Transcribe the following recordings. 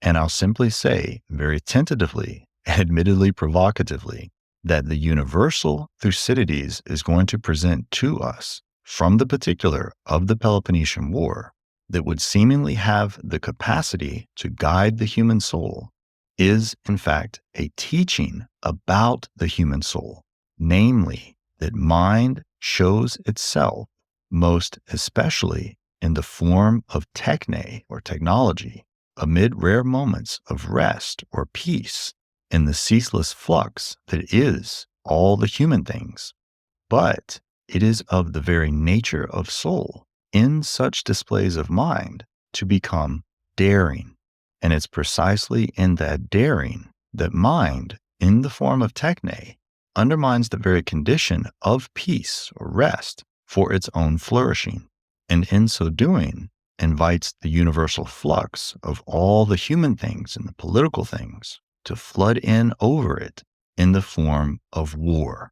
And I'll simply say, very tentatively and admittedly provocatively, that the universal Thucydides is going to present to us from the particular of the Peloponnesian War that would seemingly have the capacity to guide the human soul is, in fact, a teaching about the human soul, namely, that mind shows itself most especially in the form of techne or technology, amid rare moments of rest or peace in the ceaseless flux that is all the human things. But it is of the very nature of soul in such displays of mind to become daring. And it's precisely in that daring that mind, in the form of techne, undermines the very condition of peace or rest for its own flourishing, and in so doing, invites the universal flux of all the human things and the political things to flood in over it in the form of war.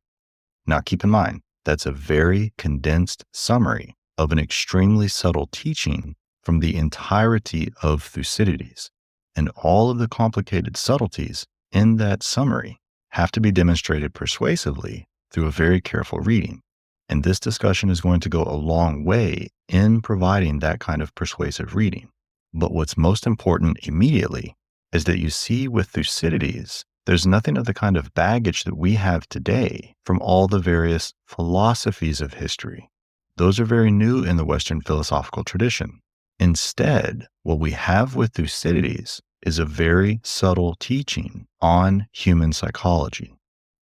Now, keep in mind, that's a very condensed summary of an extremely subtle teaching from the entirety of Thucydides. And all of the complicated subtleties in that summary have to be demonstrated persuasively through a very careful reading. And this discussion is going to go a long way in providing that kind of persuasive reading. But what's most important immediately is that you see with Thucydides, there's nothing of the kind of baggage that we have today from all the various philosophies of history. Those are very new in the Western philosophical tradition. Instead, what we have with Thucydides is a very subtle teaching on human psychology.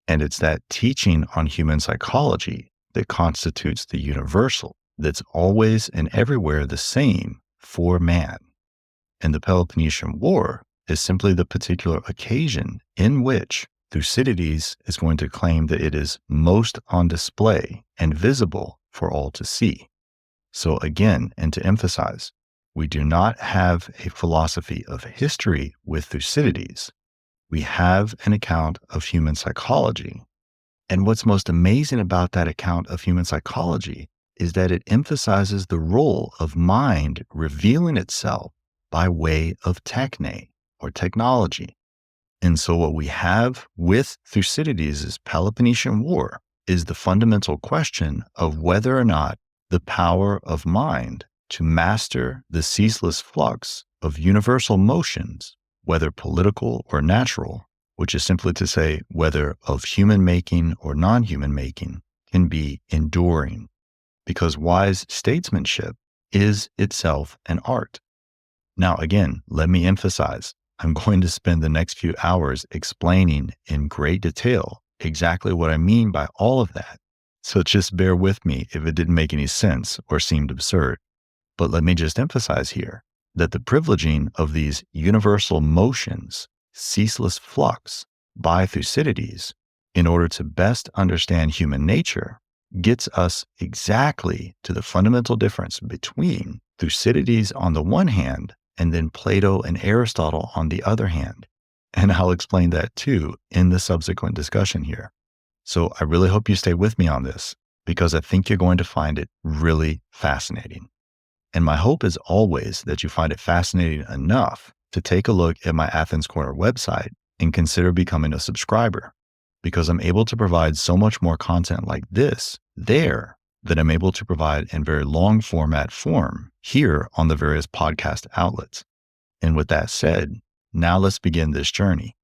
And it's that teaching on human psychology that constitutes the universal, that's always and everywhere the same for man. And the Peloponnesian War is simply the particular occasion in which Thucydides is going to claim that it is most on display and visible for all to see. So again, and to emphasize, we do not have a philosophy of history with Thucydides. We have an account of human psychology. And what's most amazing about that account of human psychology is that it emphasizes the role of mind revealing itself by way of techne, or technology. And so what we have with Thucydides' Peloponnesian War is the fundamental question of whether or not the power of mind to master the ceaseless flux of universal motions, whether political or natural, which is simply to say whether of human making or non-human making, can be enduring, because wise statesmanship is itself an art. Now, again, let me emphasize, I'm going to spend the next few hours explaining in great detail exactly what I mean by all of that. So just bear with me if it didn't make any sense or seemed absurd. But let me just emphasize here that the privileging of these universal motions, ceaseless flux, by Thucydides, in order to best understand human nature, gets us exactly to the fundamental difference between Thucydides on the one hand and then Plato and Aristotle on the other hand. And I'll explain that too in the subsequent discussion here. So I really hope you stay with me on this, because I think you're going to find it really fascinating. And my hope is always that you find it fascinating enough to take a look at my Athens Corner website and consider becoming a subscriber, because I'm able to provide so much more content like this there that I'm able to provide in very long format form here on the various podcast outlets. And with that said, now let's begin this journey.